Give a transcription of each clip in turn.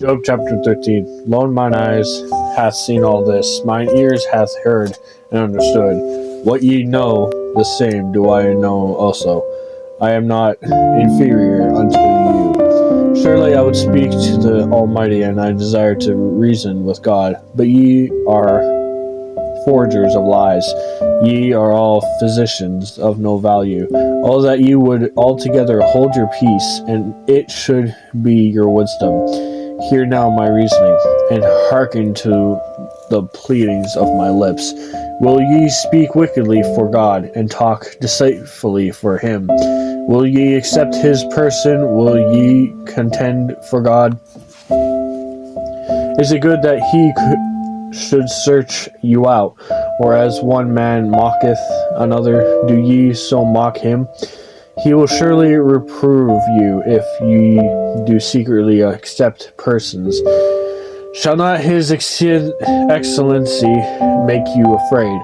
Job chapter 13. Lo, mine eyes hath seen all this, mine ears hath heard and understood. What ye know, the same do I know also. I am not inferior unto you. Surely I would speak to the Almighty, and I desire to reason with God. But ye are forgers of lies. Ye are all physicians of no value. All that ye would altogether hold your peace, and it should be your wisdom. Hear now my reasoning, and hearken to the pleadings of my lips. Will ye speak wickedly for God, and talk deceitfully for him? Will ye accept his person? Will ye contend for God? Is it good that he should search you out? Or as one man mocketh another, do ye so mock him? He will surely reprove you if ye do secretly accept persons. Shall not his excellency make you afraid,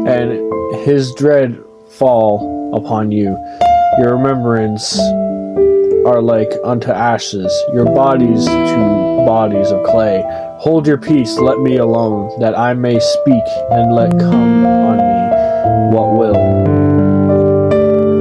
and his dread fall upon you? Your remembrance are like unto ashes, your bodies to bodies of clay. Hold your peace, let me alone, that I may speak, and let come on me what will.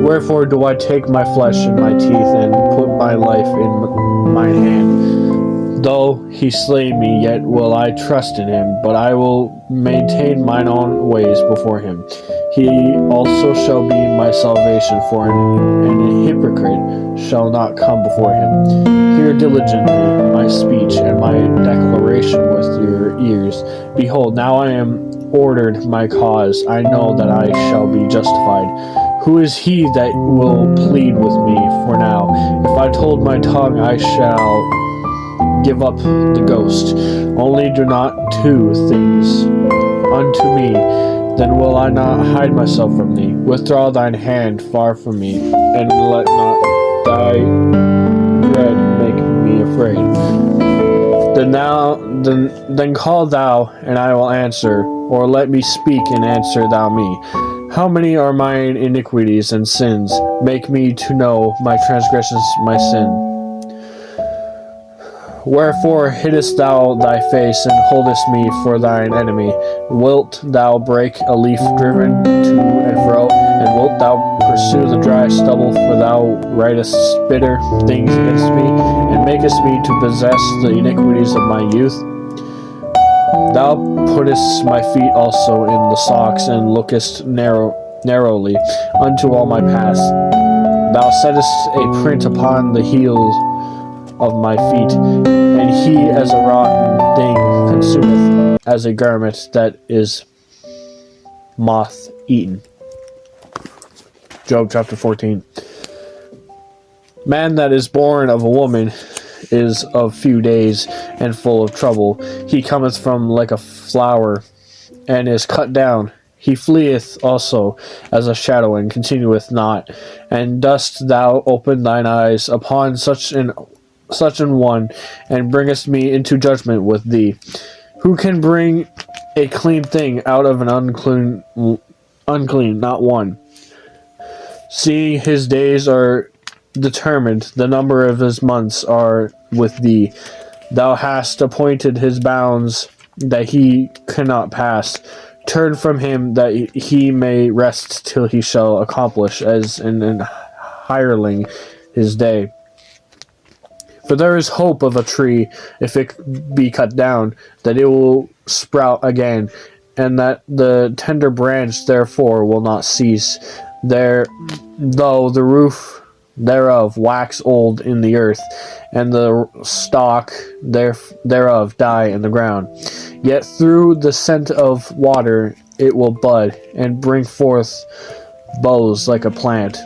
Wherefore do I take my flesh in my teeth, and put my life in mine hand? Though he slay me, yet will I trust in him, but I will maintain mine own ways before him. He also shall be my salvation, for an hypocrite shall not come before him. Hear diligently my speech and my declaration with your ears. Behold, now I am ordered my cause. I know that I shall be justified. Who is he that will plead with me for now? If I told my tongue, I shall give up the ghost. Only do not two things unto me, then will I not hide myself from thee. Withdraw thine hand far from me, and let not thy dread make me afraid. Then call thou, and I will answer, or let me speak, and answer thou me. How many are mine iniquities and sins? Make me to know my transgressions, my sin. Wherefore hiddest thou thy face, and holdest me for thine enemy? Wilt thou break a leaf driven to and fro, and wilt thou pursue the dry stubble? For thou writest bitter things against me, and makest me to possess the iniquities of my youth. Thou puttest my feet also in the stocks, and lookest narrowly unto all my paths. Thou settest a print upon the heels of my feet, and he as a rotten thing consumeth, as a garment that is moth eaten. Job chapter 14. Man that is born of a woman is of few days, and full of trouble. He cometh from like a flower, and is cut down. He fleeth also as a shadow, and continueth not. And dost thou open thine eyes upon such an one, and bringest me into judgment with thee? Who can bring a clean thing out of an unclean? Not one. Seeing his days are determined, the number of his months are with thee. Thou hast appointed his bounds, that he cannot pass. Turn from him, that he may rest till he shall accomplish as an hireling his day. For there is hope of a tree, if it be cut down, that it will sprout again, and that the tender branch therefore will not cease. Though the roof thereof wax old in the earth, and the stalk thereof die in the ground, yet through the scent of water it will bud, and bring forth boughs like a plant.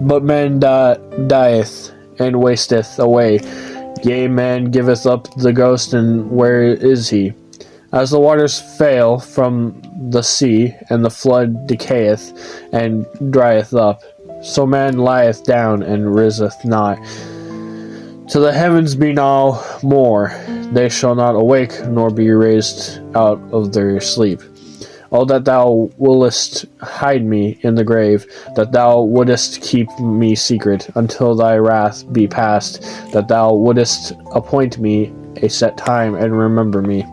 But man dieth, and wasteth away. Yea, man giveth up the ghost, and where is he? As the waters fail from the sea, and the flood decayeth, and drieth up, so man lieth down, and riseth not. Till the heavens be no more, they shall not awake, nor be raised out of their sleep. Oh, that thou wouldest hide me in the grave, that thou wouldest keep me secret until thy wrath be past, that thou wouldest appoint me a set time and remember me.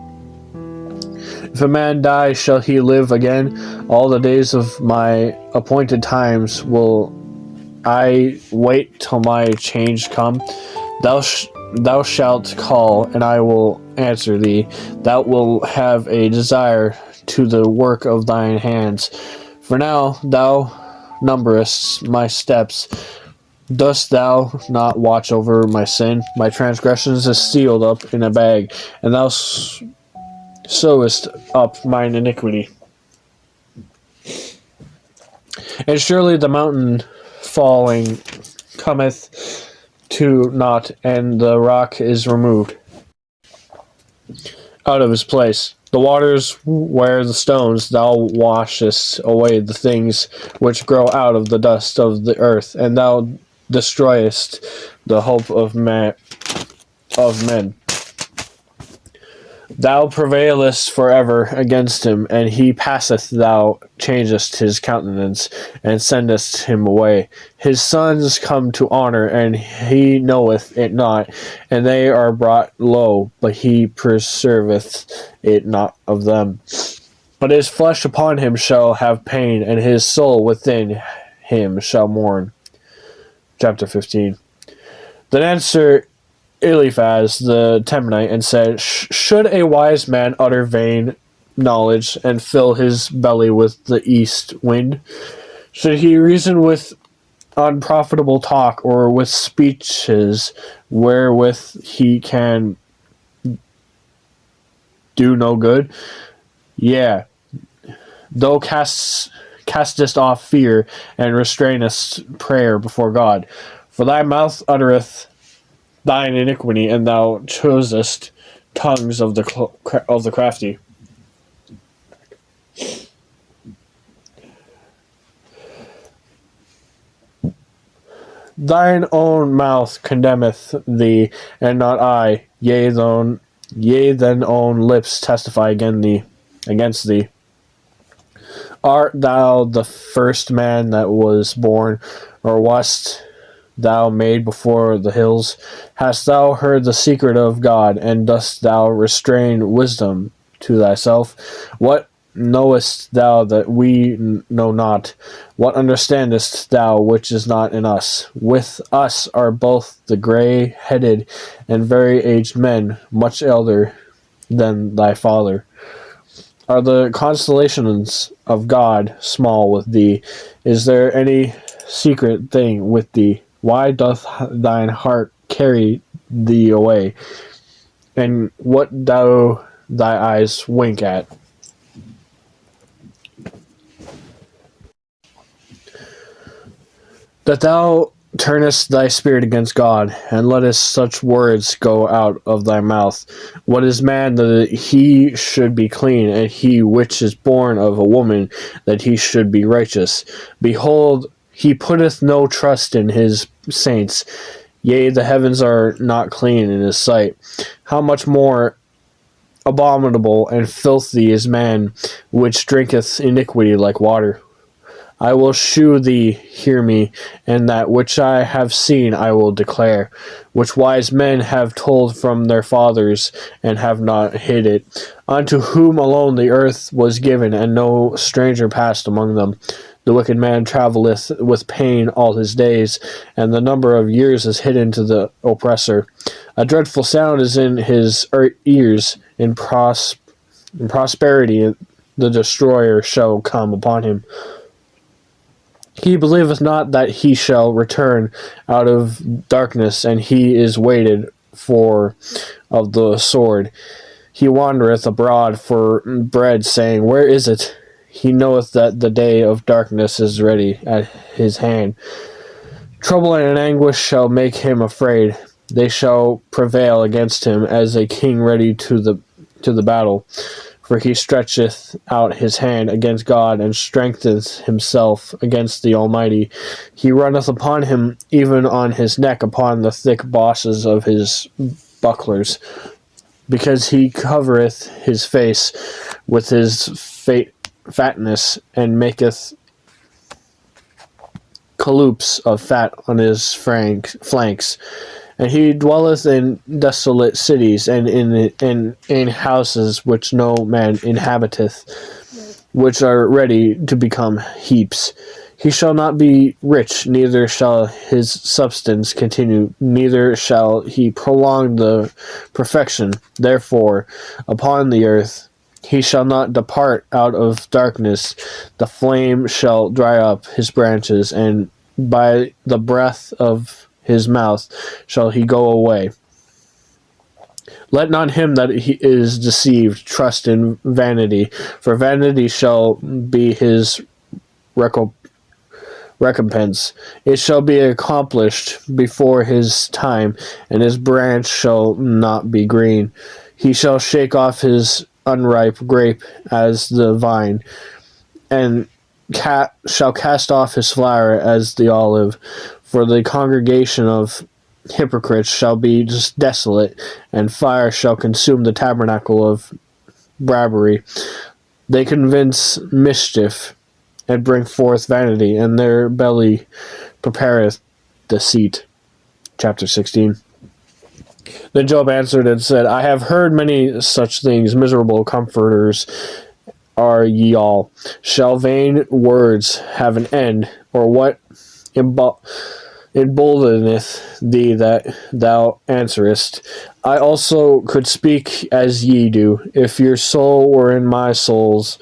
If a man die, shall he live again? All the days of my appointed times will I wait till my change come. Thou shalt call, and I will answer thee. Thou wilt have a desire to the work of thine hands. For now thou numberest my steps. Dost thou not watch over my sin? My transgressions is sealed up in a bag, and thou sewest up mine iniquity. And surely the mountain falling cometh to naught, and the rock is removed out of his place. The waters where the stones, thou washest away the things which grow out of the dust of the earth, and thou destroyest the hope of men. Thou prevailest forever against him, and he passeth. Thou changest his countenance, and sendest him away. His sons come to honor, and he knoweth it not, and they are brought low, but he preserveth it not of them. But his flesh upon him shall have pain, and his soul within him shall mourn. Chapter 15. Then answered Eliphaz the Temanite and said, Should a wise man utter vain knowledge and fill his belly with the east wind? Should he reason with unprofitable talk, or with speeches wherewith he can do no good? Yea, thou castest off fear, and restrainest prayer before God. For thy mouth uttereth thine iniquity, and thou chosest tongues of the crafty. Thine own mouth condemneth thee, and not I. Yea, thine own lips testify against thee. Art thou the first man that was born, or wast thou made before the hills? Hast thou heard the secret of God, and dost thou restrain wisdom to thyself? What knowest thou that we know not? What understandest thou which is not in us? With us are both the grey-headed and very aged men, much elder than thy father. Are the constellations of God small with thee? Is there any secret thing with thee? Why doth thine heart carry thee away? And what do thy eyes wink at? That thou turnest thy spirit against God, and lettest such words go out of thy mouth. What is man that he should be clean, and he which is born of a woman that he should be righteous? Behold, he putteth no trust in his saints. Yea, the heavens are not clean in his sight. How much more abominable and filthy is man, which drinketh iniquity like water? I will shew thee, hear me, and that which I have seen I will declare, which wise men have told from their fathers, and have not hid it, unto whom alone the earth was given, and no stranger passed among them. The wicked man travelleth with pain all his days, and the number of years is hidden to the oppressor. A dreadful sound is in his ears. In prosperity the destroyer shall come upon him. He believeth not that he shall return out of darkness, and he is waited for of the sword. He wandereth abroad for bread, saying, Where is it? He knoweth that the day of darkness is ready at his hand. Trouble and anguish shall make him afraid. They shall prevail against him as a king ready to the battle. For he stretcheth out his hand against God, and strengtheneth himself against the Almighty. He runneth upon him, even on his neck, upon the thick bosses of his bucklers. Because he covereth his face with his fatness, and maketh caloops of fat on his flanks. And he dwelleth in desolate cities, and in houses which no man inhabiteth, which are ready to become heaps. He shall not be rich, neither shall his substance continue, neither shall he prolong the perfection. Therefore, upon the earth he shall not depart out of darkness. The flame shall dry up his branches, and by the breath of his mouth shall he go away. Let not him that he is deceived trust in vanity, for vanity shall be his recompense. It shall be accomplished before his time, and his branch shall not be green. He shall shake off his unripe grape as the vine, and shall cast off his flower as the olive. For the congregation of hypocrites shall be just desolate, and fire shall consume the tabernacle of bribery. They convince mischief, and bring forth vanity, and their belly prepareth deceit. Chapter 16. Then Job answered and said, I have heard many such things. Miserable comforters are ye all. Shall vain words have an end, or what emboldeneth thee that thou answerest? I also could speak as ye do. If your soul were in my soul's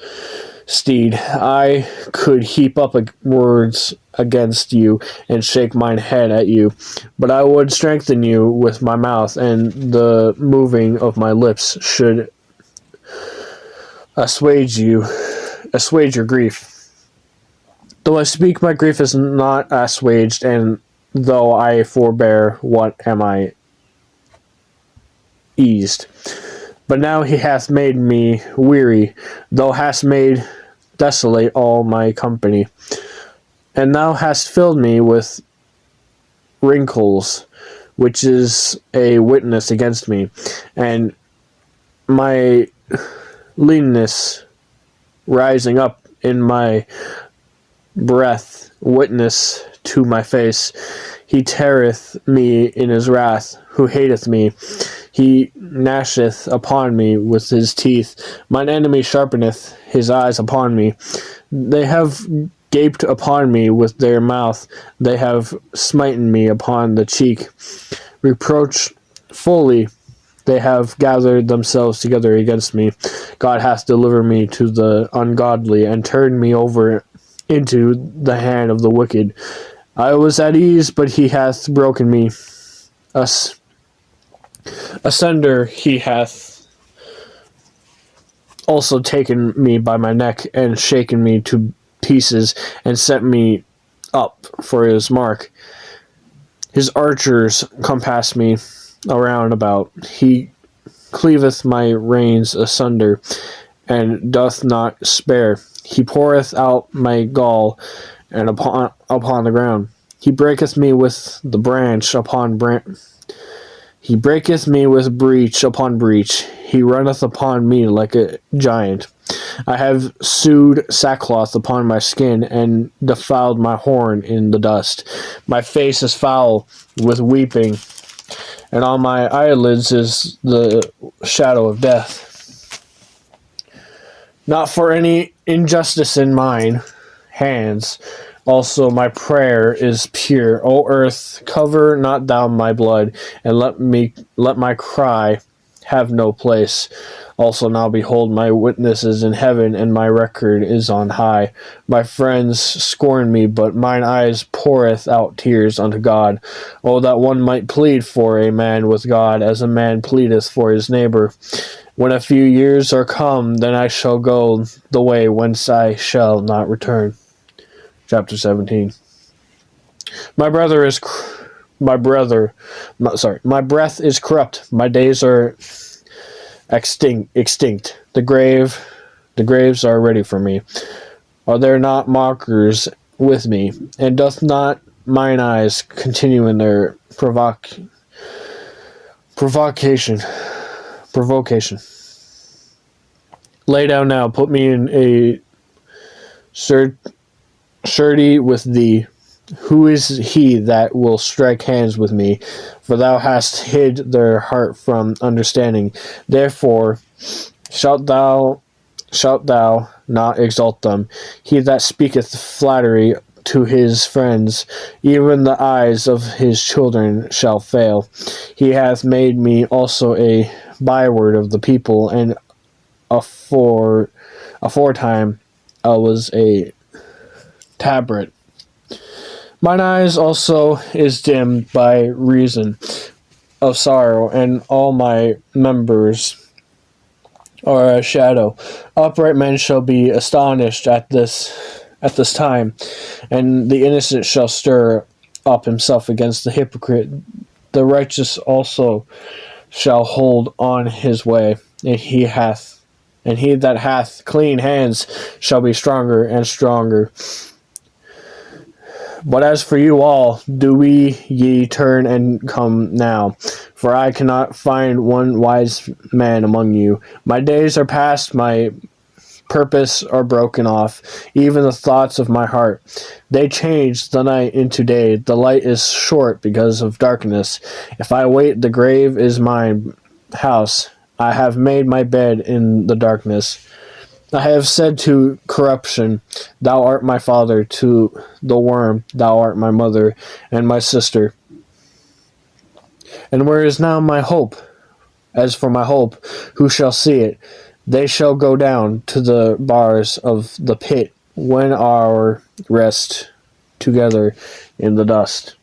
steed, I could heap up words against you, and shake mine head at you. But I would strengthen you with my mouth, and the moving of my lips should assuage your grief. Though I speak, my grief is not assuaged, and though I forbear, what am I eased? But now he hath made me weary, thou hast made desolate all my company. And thou hast filled me with wrinkles, which is a witness against me, and my leanness rising up in my breath, witness to my face. He teareth me in his wrath, who hateth me. He gnasheth upon me with his teeth. Mine enemy sharpeneth his eyes upon me. They have gaped upon me with their mouth. They have smitten me upon the cheek. Reproachfully they have gathered themselves together against me. God hath delivered me to the ungodly, and turned me over into the hand of the wicked. I was at ease, but he hath broken me. Asunder he hath also taken me by my neck, and shaken me to pieces, and set me up for his mark. His archers compass me around about. He cleaveth my reins asunder, and doth not spare. He poureth out my gall, and upon the ground. He breaketh me with the branch upon branch. He breaketh me with breach upon breach. He runneth upon me like a giant. I have sewed sackcloth upon my skin, and defiled my horn in the dust. My face is foul with weeping, and on my eyelids is the shadow of death. Not for any injustice in mine hands. Also my prayer is pure. O earth, cover not thou my blood, and let my cry have no place. Also now behold, my witness is in heaven, and my record is on high. My friends scorn me, but mine eyes poureth out tears unto God. Oh, that one might plead for a man with God, as a man pleadeth for his neighbor. When a few years are come, then I shall go the way whence I shall not return. Chapter 17. My breath is corrupt. My days are extinct. The graves are ready for me. Are there not mockers with me? And doth not mine eyes continue in their provocation? Lay down now, put me in a Surety with thee. Who is he that will strike hands with me? For thou hast hid their heart from understanding. Therefore shalt thou not exalt them. He that speaketh flattery to his friends, even the eyes of his children shall fail. He hath made me also a byword of the people, and aforetime I was a tabret. Mine eyes also is dimmed by reason of sorrow, and all my members are a shadow. Upright men shall be astonished at this time, and the innocent shall stir up himself against the hypocrite. The righteous also shall hold on his way, and he that hath clean hands shall be stronger and stronger. But as for you all, do ye turn and come now, for I cannot find one wise man among you. My days are past, my purpose are broken off, even the thoughts of my heart. They change the night into day, the light is short because of darkness. If I wait, the grave is my house. I have made my bed in the darkness. I have said to corruption, thou art my father, to the worm, thou art my mother and my sister. And where is now my hope? As for my hope, who shall see it? They shall go down to the bars of the pit when our rest together in the dust.